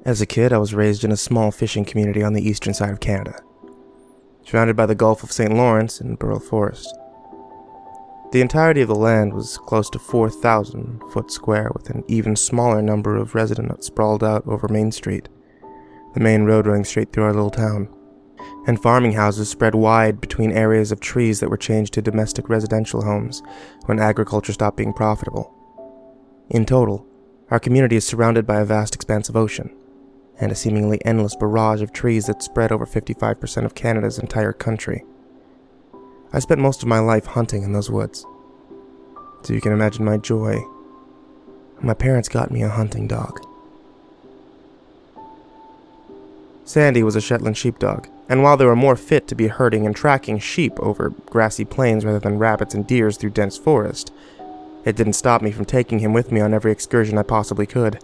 As a kid, I was raised in a small fishing community on the eastern side of Canada, surrounded by the Gulf of St. Lawrence and Burrell Forest. The entirety of the land was close to 4,000 foot square, with an even smaller number of residents sprawled out over Main Street, the main road running straight through our little town, and farming houses spread wide between areas of trees that were changed to domestic residential homes when agriculture stopped being profitable. In total, our community is surrounded by a vast expanse of ocean, and a seemingly endless barrage of trees that spread over 55% of Canada's entire country. I spent most of my life hunting in those woods, so you can imagine my joy when my parents got me a hunting dog. Sandy was a Shetland sheepdog, and while they were more fit to be herding and tracking sheep over grassy plains rather than rabbits and deers through dense forest, it didn't stop me from taking him with me on every excursion I possibly could.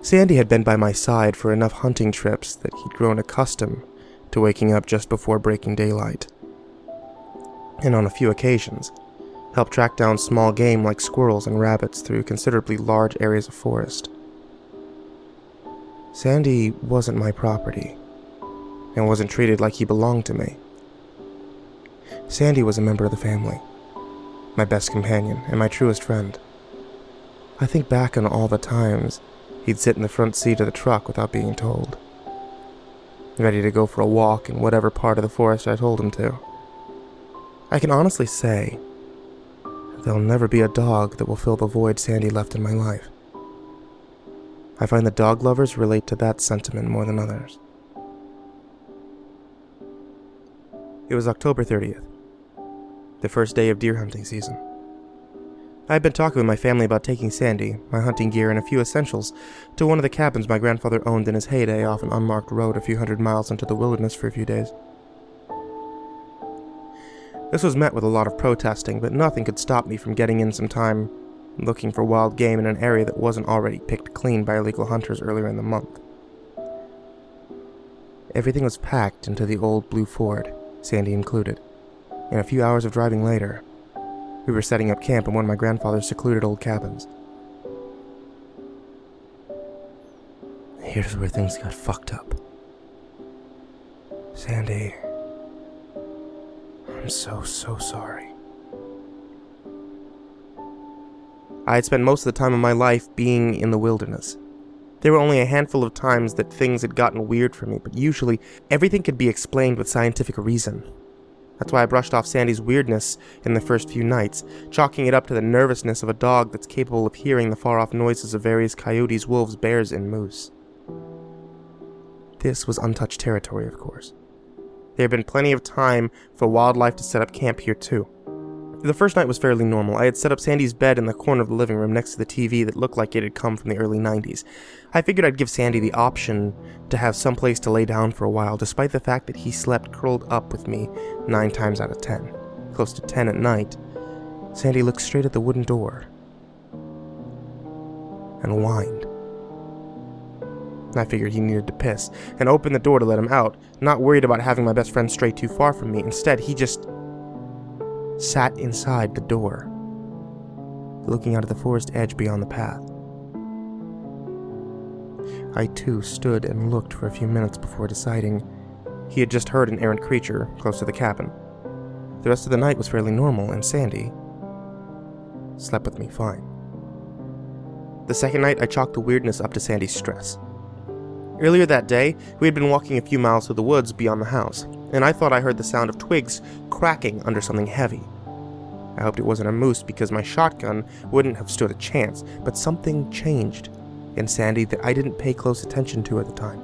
Sandy had been by my side for enough hunting trips that he'd grown accustomed to waking up just before breaking daylight, and on a few occasions, helped track down small game like squirrels and rabbits through considerably large areas of forest. Sandy wasn't my property, and wasn't treated like he belonged to me. Sandy was a member of the family, my best companion, and my truest friend. I think back on all the times he'd sit in the front seat of the truck without being told, ready to go for a walk in whatever part of the forest I told him to. I can honestly say there'll never be a dog that will fill the void Sandy left in my life. I find that dog lovers relate to that sentiment more than others. It was October 30th, the first day of deer hunting season. I had been talking with my family about taking Sandy, my hunting gear, and a few essentials to one of the cabins my grandfather owned in his heyday off an unmarked road a few hundred miles into the wilderness for a few days. This was met with a lot of protesting, but nothing could stop me from getting in some time looking for wild game in an area that wasn't already picked clean by illegal hunters earlier in the month. Everything was packed into the old blue Ford, Sandy included, and a few hours of driving later, we were setting up camp in one of my grandfather's secluded old cabins. Here's where things got fucked up. Sandy, I'm so sorry. I had spent most of the time of my life being in the wilderness. There were only a handful of times that things had gotten weird for me, but usually everything could be explained with scientific reason. That's why I brushed off Sandy's weirdness in the first few nights, chalking it up to the nervousness of a dog that's capable of hearing the far-off noises of various coyotes, wolves, bears, and moose. This was untouched territory, of course. There had been plenty of time for wildlife to set up camp here, too. The first night was fairly normal. I had set up Sandy's bed in the corner of the living room next to the TV that looked like it had come from the early 90s. I figured I'd give Sandy the option to have some place to lay down for a while, despite the fact that he slept curled up with me 9 times out of 10. Close to 10 at night, Sandy looked straight at the wooden door and whined. I figured he needed to piss, and opened the door to let him out, not worried about having my best friend stray too far from me. Instead, he just sat inside the door, looking out at the forest edge beyond the path. I too stood and looked for a few minutes before deciding he had just heard an errant creature close to the cabin. The rest of the night was fairly normal, and Sandy slept with me fine. The second night, I chalked the weirdness up to Sandy's stress. Earlier that day, we had been walking a few miles through the woods beyond the house, and I thought I heard the sound of twigs cracking under something heavy. I hoped it wasn't a moose because my shotgun wouldn't have stood a chance, but something changed in Sandy that I didn't pay close attention to at the time.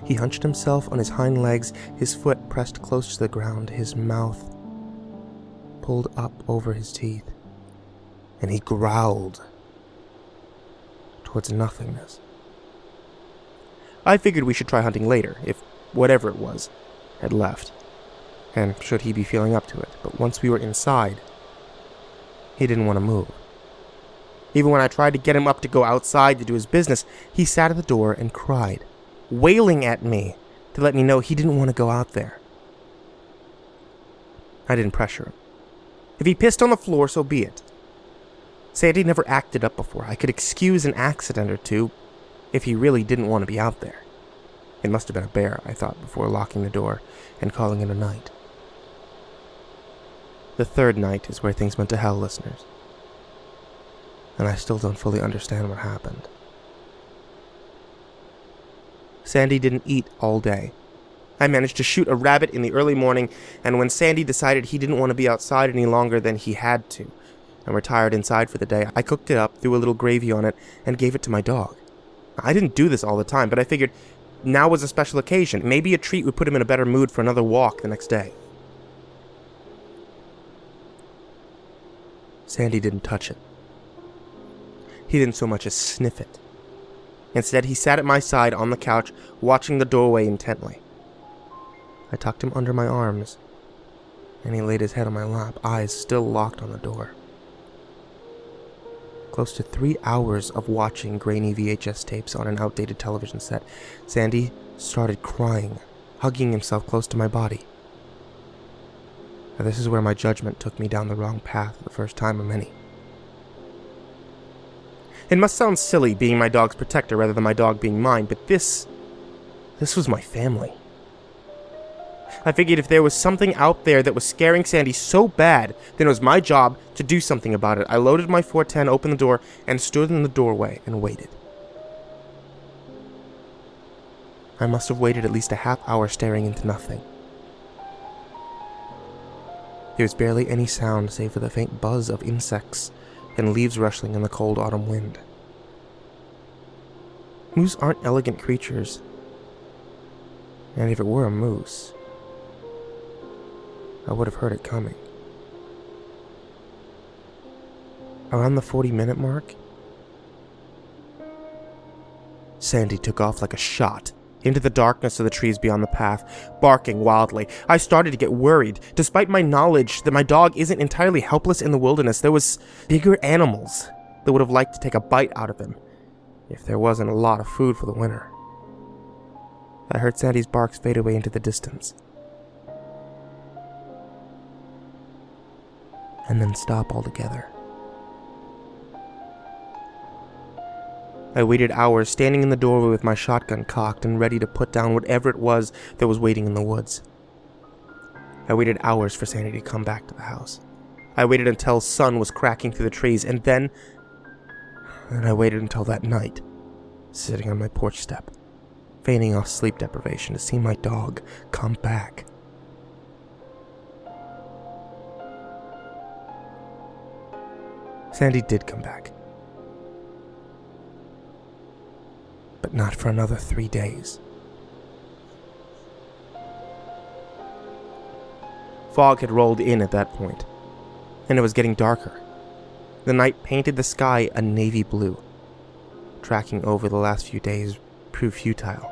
He hunched himself on his hind legs, his foot pressed close to the ground, his mouth pulled up over his teeth, and he growled towards nothingness. I figured we should try hunting later, if whatever it was had left, and should he be feeling up to it. But once we were inside, he didn't want to move. Even when I tried to get him up to go outside to do his business, he sat at the door and cried, wailing at me to let me know he didn't want to go out there. I didn't pressure him. If he pissed on the floor, so be it. Sandy never acted up before. I could excuse an accident or two if he really didn't want to be out there. It must have been a bear, I thought, before locking the door and calling it a night. The third night is where things went to hell, listeners. And I still don't fully understand what happened. Sandy didn't eat all day. I managed to shoot a rabbit in the early morning, and when Sandy decided he didn't want to be outside any longer than he had to, and retired inside for the day, I cooked it up, threw a little gravy on it, and gave it to my dog. I didn't do this all the time, but I figured now was a special occasion. Maybe a treat would put him in a better mood for another walk the next day. Sandy didn't touch it. He didn't so much as sniff it. Instead, he sat at my side on the couch, watching the doorway intently. I tucked him under my arms, and he laid his head on my lap, eyes still locked on the door. Close to 3 hours of watching grainy VHS tapes on an outdated television set, Sandy started crying, hugging himself close to my body. Now, this is where my judgment took me down the wrong path the first time of many. It must sound silly being my dog's protector rather than my dog being mine, but this was my family. I figured if there was something out there that was scaring Sandy so bad, then it was my job to do something about it. I loaded my .410, opened the door, and stood in the doorway and waited. I must have waited at least a half hour staring into nothing. There was barely any sound save for the faint buzz of insects and leaves rustling in the cold autumn wind. Moose aren't elegant creatures, and if it were a moose, I would have heard it coming. Around the 40-minute mark, Sandy took off like a shot into the darkness of the trees beyond the path, barking wildly. I started to get worried. Despite my knowledge that my dog isn't entirely helpless in the wilderness, there was bigger animals that would have liked to take a bite out of him if there wasn't a lot of food for the winter. I heard Sandy's barks fade away into the distance, and then stop altogether. I waited hours, standing in the doorway with my shotgun cocked and ready to put down whatever it was that was waiting in the woods. I waited hours for Sandy to come back to the house. I waited until sun was cracking through the trees, and then I waited until that night, sitting on my porch step, feigning off sleep deprivation to see my dog come back. Sandy did come back. But not for another 3 days. Fog had rolled in at that point, and it was getting darker. The night painted the sky a navy blue. Tracking over the last few days proved futile,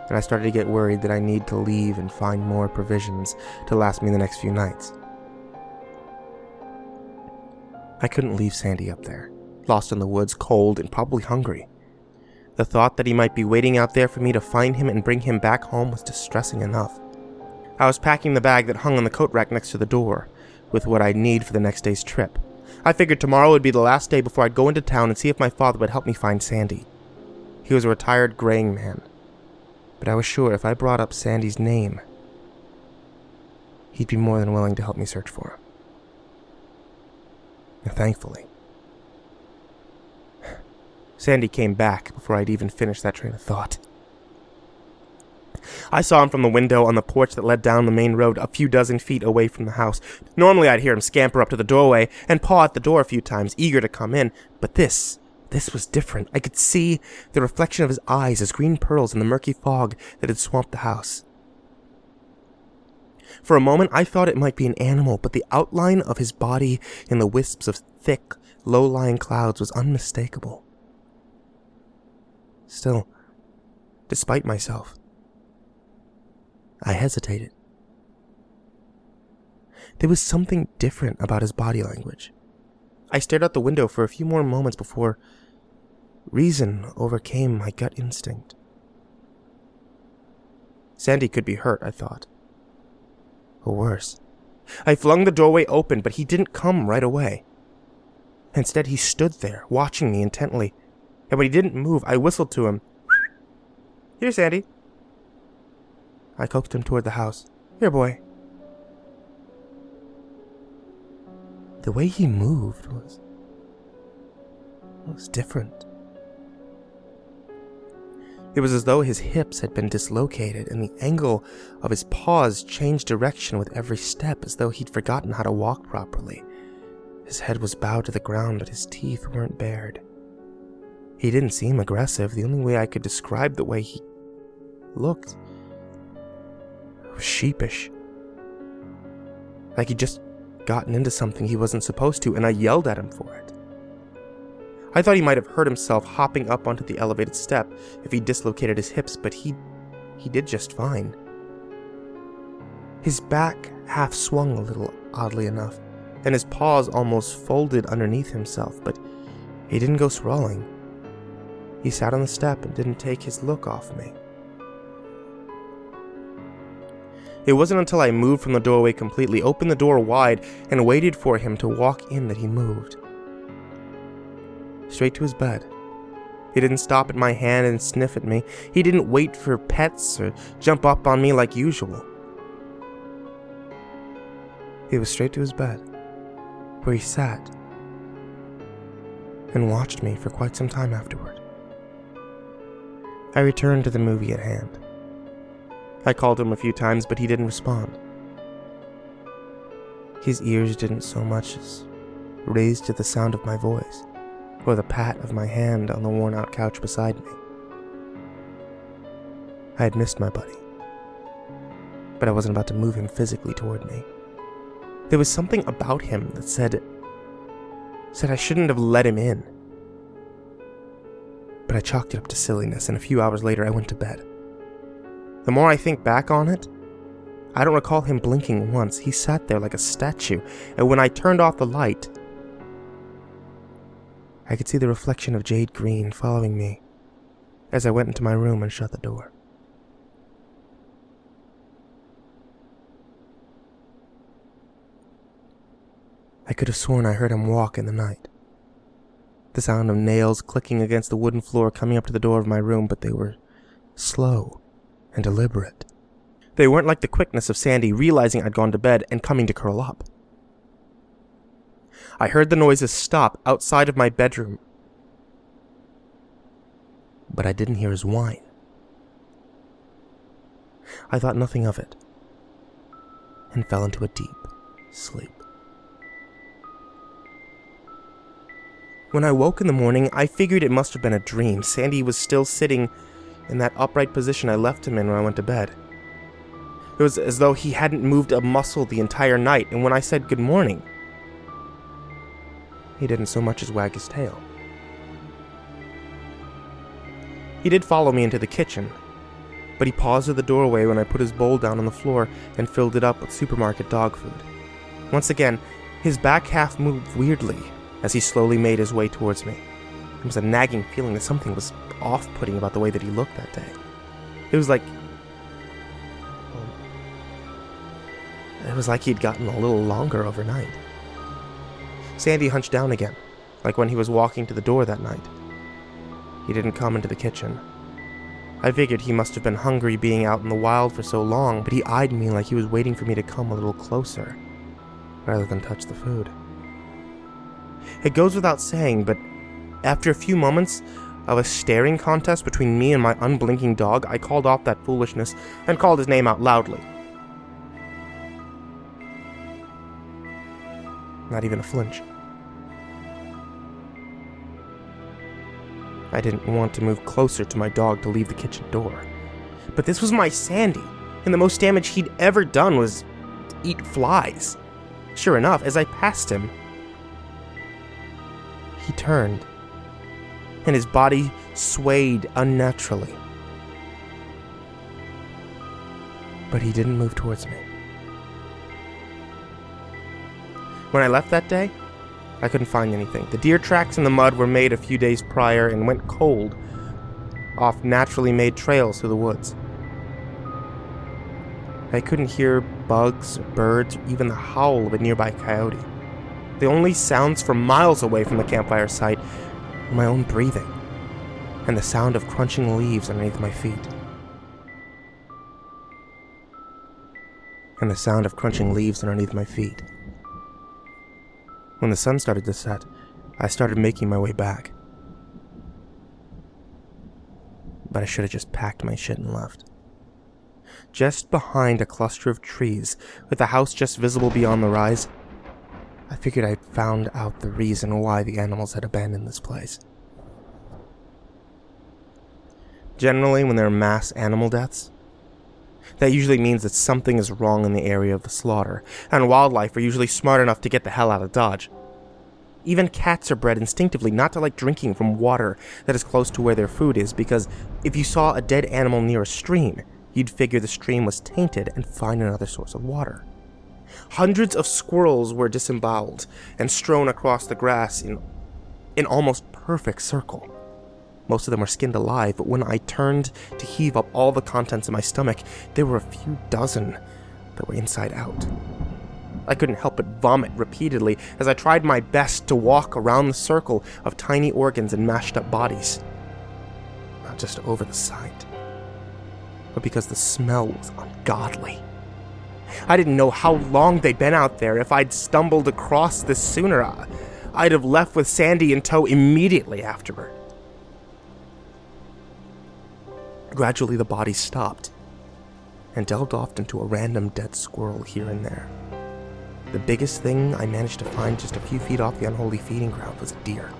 and I started to get worried that I need to leave and find more provisions to last me the next few nights. I couldn't leave Sandy up there, lost in the woods, cold and probably hungry. The thought that he might be waiting out there for me to find him and bring him back home was distressing enough. I was packing the bag that hung on the coat rack next to the door, with what I'd need for the next day's trip. I figured tomorrow would be the last day before I'd go into town and see if my father would help me find Sandy. He was a retired graying man, but I was sure if I brought up Sandy's name, he'd be more than willing to help me search for him. And thankfully, Sandy came back before I'd even finished that train of thought. I saw him from the window on the porch that led down the main road a few dozen feet away from the house. Normally I'd hear him scamper up to the doorway and paw at the door a few times, eager to come in, but this was different. I could see the reflection of his eyes as green pearls in the murky fog that had swamped the house. For a moment I thought it might be an animal, but the outline of his body in the wisps of thick, low-lying clouds was unmistakable. Still, despite myself, I hesitated. There was something different about his body language. I stared out the window for a few more moments before reason overcame my gut instinct. Sandy could be hurt, I thought. Or worse. I flung the doorway open, but he didn't come right away. Instead, he stood there, watching me intently, and when he didn't move, I whistled to him. "Here, Sandy." I coaxed him toward the house. "Here, boy." The way he moved was different. It was as though his hips had been dislocated, and the angle of his paws changed direction with every step, as though he'd forgotten how to walk properly. His head was bowed to the ground, but his teeth weren't bared. He didn't seem aggressive. The only way I could describe the way he looked was sheepish. Like he'd just gotten into something he wasn't supposed to, and I yelled at him for it. I thought he might have hurt himself hopping up onto the elevated step if he dislocated his hips, but he did just fine. His back half swung a little, oddly enough, and his paws almost folded underneath himself, but he didn't go sprawling. He sat on the step and didn't take his look off me. It wasn't until I moved from the doorway completely, opened the door wide, and waited for him to walk in that he moved. Straight to his bed. He didn't stop at my hand and sniff at me. He didn't wait for pets or jump up on me like usual. He was straight to his bed, where he sat and watched me for quite some time afterward. I returned to the movie at hand. I called him a few times, but he didn't respond. His ears didn't so much as raise to the sound of my voice, or the pat of my hand on the worn-out couch beside me. I had missed my buddy, but I wasn't about to move him physically toward me. There was something about him that said I shouldn't have let him in. But I chalked it up to silliness, and a few hours later I went to bed. The more I think back on it, I don't recall him blinking once. He sat there like a statue, and when I turned off the light, I could see the reflection of jade green following me as I went into my room and shut the door. I could have sworn I heard him walk in the night. The sound of nails clicking against the wooden floor coming up to the door of my room, but they were slow and deliberate. They weren't like the quickness of Sandy realizing I'd gone to bed and coming to curl up. I heard the noises stop outside of my bedroom, but I didn't hear his whine. I thought nothing of it and fell into a deep sleep. When I woke in the morning, I figured it must have been a dream. Sandy was still sitting in that upright position I left him in when I went to bed. It was as though he hadn't moved a muscle the entire night, and when I said good morning, he didn't so much as wag his tail. He did follow me into the kitchen, but he paused at the doorway when I put his bowl down on the floor and filled it up with supermarket dog food. Once again, his back half moved weirdly as he slowly made his way towards me. There was a nagging feeling that something was off-putting about the way that he looked that day. It was like he'd gotten a little longer overnight. Sandy hunched down again, like when he was walking to the door that night. He didn't come into the kitchen. I figured he must have been hungry being out in the wild for so long, but he eyed me like he was waiting for me to come a little closer, rather than touch the food. It goes without saying, but after a few moments of a staring contest between me and my unblinking dog, I called off that foolishness and called his name out loudly. Not even a flinch. I didn't want to move closer to my dog to leave the kitchen door. But this was my Sandy, and the most damage he'd ever done was eat flies. Sure enough, as I passed him, he turned, and his body swayed unnaturally. But he didn't move towards me. When I left that day, I couldn't find anything. The deer tracks in the mud were made a few days prior and went cold off naturally made trails through the woods. I couldn't hear bugs or birds or even the howl of a nearby coyote. The only sounds from miles away from the campfire site were my own breathing and the sound of crunching leaves underneath my feet. When the sun started to set, I started making my way back. But I should have just packed my shit and left. Just behind a cluster of trees, with the house just visible beyond the rise, I figured I'd found out the reason why the animals had abandoned this place. Generally, when there are mass animal deaths, that usually means that something is wrong in the area of the slaughter, and wildlife are usually smart enough to get the hell out of Dodge. Even cats are bred instinctively not to like drinking from water that is close to where their food is, because if you saw a dead animal near a stream, you'd figure the stream was tainted and find another source of water. Hundreds of squirrels were disemboweled and strewn across the grass in almost perfect circle. Most of them were skinned alive, but when I turned to heave up all the contents of my stomach, there were a few dozen that were inside out. I couldn't help but vomit repeatedly as I tried my best to walk around the circle of tiny organs and mashed up bodies. Not just over the sight, but because the smell was ungodly. I didn't know how long they'd been out there. If I'd stumbled across this sooner, I'd have left with Sandy in tow immediately afterward. Gradually, the bodies stopped and delved off into a random dead squirrel here and there. The biggest thing I managed to find just a few feet off the unholy feeding ground was a deer.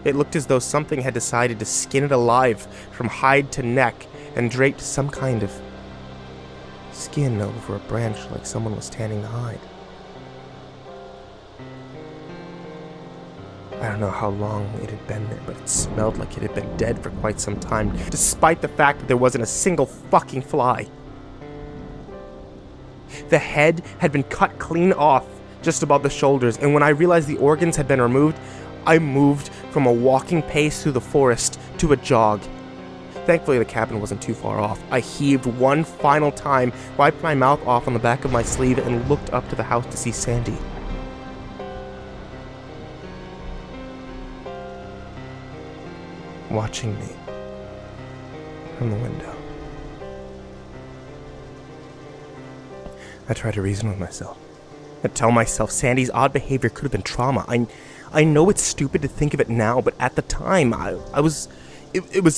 It looked as though something had decided to skin it alive from hide to neck and draped some kind of skin over a branch like someone was tanning the hide. I don't know how long it had been there, but it smelled like it had been dead for quite some time, despite the fact that there wasn't a single fucking fly. The head had been cut clean off just above the shoulders, and when I realized the organs had been removed, I moved from a walking pace through the forest to a jog. Thankfully, the cabin wasn't too far off. I heaved one final time, wiped my mouth off on the back of my sleeve, and looked up to the house to see Sandy. Watching me from the window. I tried to reason with myself. I tell myself Sandy's odd behavior could have been trauma. I know it's stupid to think of it now, but at the time, it was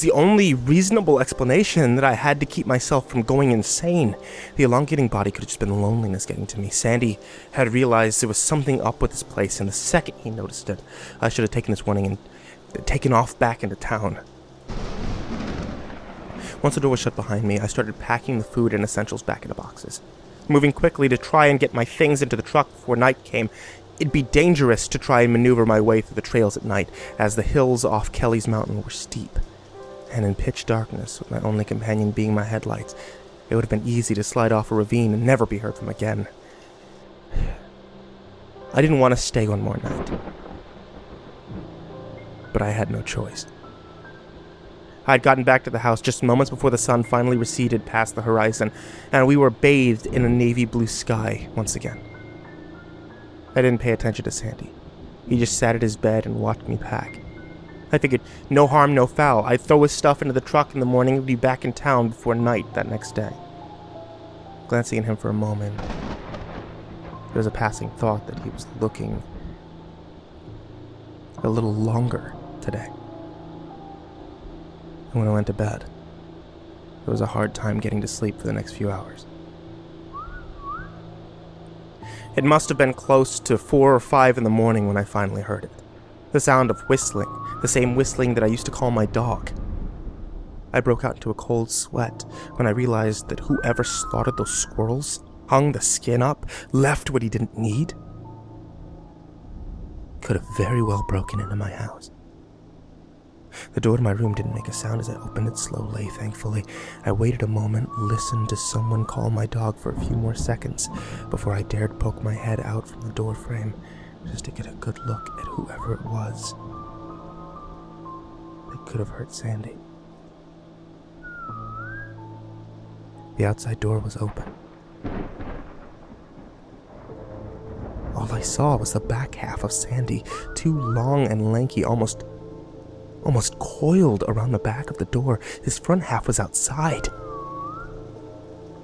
the only reasonable explanation that I had to keep myself from going insane. The elongating body could have just been loneliness getting to me. Sandy had realized there was something up with this place, and the second he noticed it, I should have taken this warning and taken off back into town. Once the door was shut behind me, I started packing the food and essentials back into boxes. Moving quickly to try and get my things into the truck before night came. It'd be dangerous to try and maneuver my way through the trails at night, as the hills off Kelly's Mountain were steep. And in pitch darkness, with my only companion being my headlights, it would have been easy to slide off a ravine and never be heard from again. I didn't want to stay one more night, but I had no choice. I had gotten back to the house just moments before the sun finally receded past the horizon, and we were bathed in a navy blue sky once again. I didn't pay attention to Sandy. He just sat at his bed and watched me pack. I figured, no harm, no foul. I'd throw his stuff into the truck in the morning and be back in town before night that next day. Glancing at him for a moment, there was a passing thought that he was looking a little longer today. And when I went to bed, it was a hard time getting to sleep for the next few hours. It must have been close to 4 or 5 in the morning when I finally heard it. The sound of whistling, the same whistling that I used to call my dog. I broke out into a cold sweat when I realized that whoever slaughtered those squirrels, hung the skin up, left what he didn't need, could have very well broken into my house. The door to my room didn't make a sound as I opened it slowly, thankfully. I waited a moment, listened to someone call my dog for a few more seconds before I dared poke my head out from the door frame just to get a good look at whoever it was that could have hurt Sandy. The outside door was open. All I saw was the back half of Sandy, too long and lanky, almost coiled around the back of the door. His front half was outside.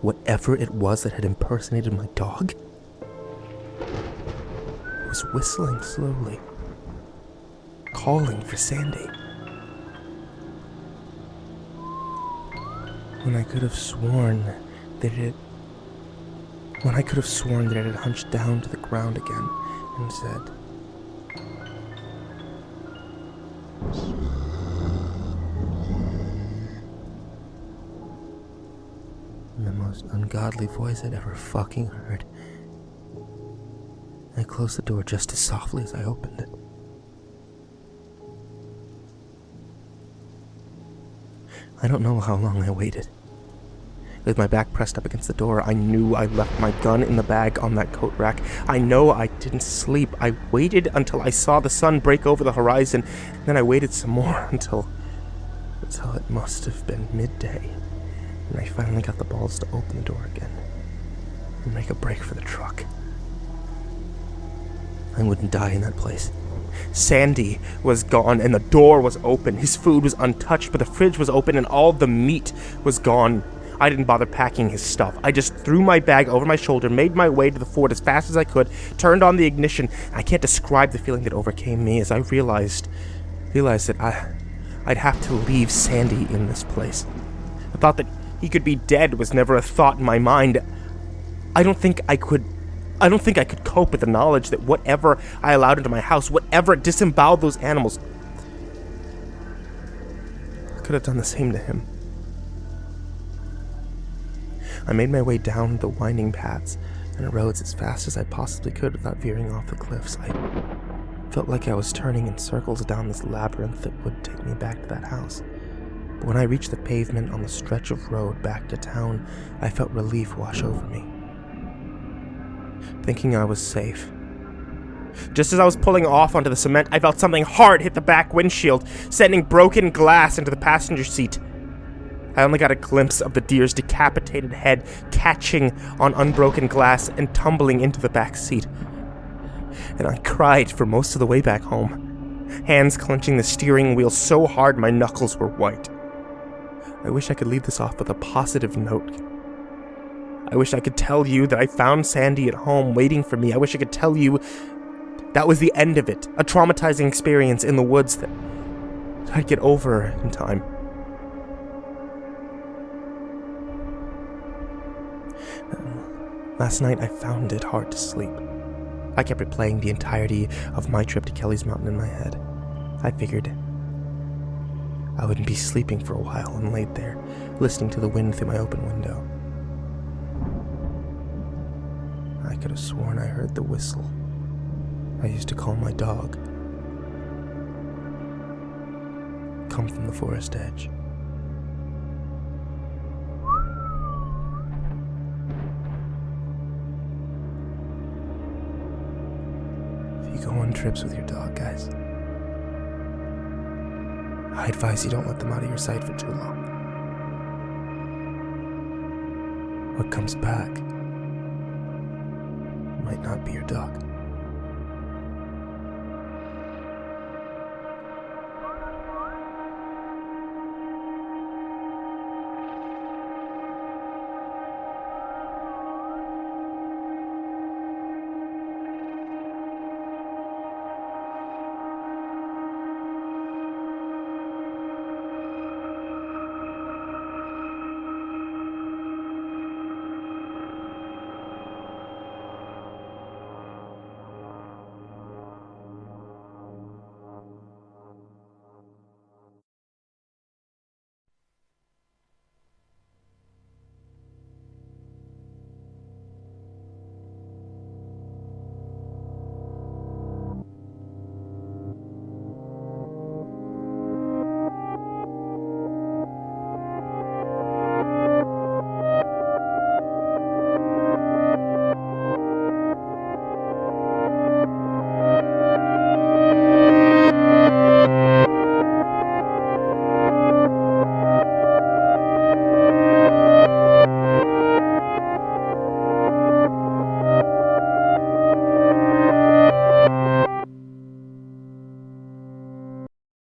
Whatever it was that had impersonated my dog, it was whistling slowly, calling for Sandy. When I could have sworn that it had hunched down to the ground again and said, in the most ungodly voice I'd ever fucking heard. I closed the door just as softly as I opened it. I don't know how long I waited. With my back pressed up against the door, I knew I left my gun in the bag on that coat rack. I know I didn't sleep. I waited until I saw the sun break over the horizon. Then I waited some more until it must have been midday. And I finally got the balls to open the door again and make a break for the truck. I wouldn't die in that place. Sandy was gone and the door was open. His food was untouched, but the fridge was open and all the meat was gone. I didn't bother packing his stuff. I just threw my bag over my shoulder, made my way to the fort as fast as I could, turned on the ignition. I can't describe the feeling that overcame me as I realized that I'd have to leave Sandy in this place. The thought that he could be dead was never a thought in my mind. I don't think I could cope with the knowledge that whatever I allowed into my house, whatever disemboweled those animals, I could have done the same to him. I made my way down the winding paths and roads as fast as I possibly could without veering off the cliffs. I felt like I was turning in circles down this labyrinth that would take me back to that house. But when I reached the pavement on the stretch of road back to town, I felt relief wash over me. Thinking I was safe. Just as I was pulling off onto the cement, I felt something hard hit the back windshield, sending broken glass into the passenger seat. I only got a glimpse of the deer's decapitated head catching on unbroken glass and tumbling into the back seat. And I cried for most of the way back home, hands clenching the steering wheel so hard my knuckles were white. I wish I could leave this off with a positive note. I wish I could tell you that I found Sandy at home waiting for me. I wish I could tell you that was the end of it, a traumatizing experience in the woods that I'd get over in time. Last night I found it hard to sleep. I kept replaying the entirety of my trip to Kelly's Mountain in my head. I figured I wouldn't be sleeping for a while and laid there, listening to the wind through my open window. I could have sworn I heard the whistle I used to call my dog come from the forest edge. If you go on trips with your dog, guys, I advise you don't let them out of your sight for too long. What comes back might not be your dog.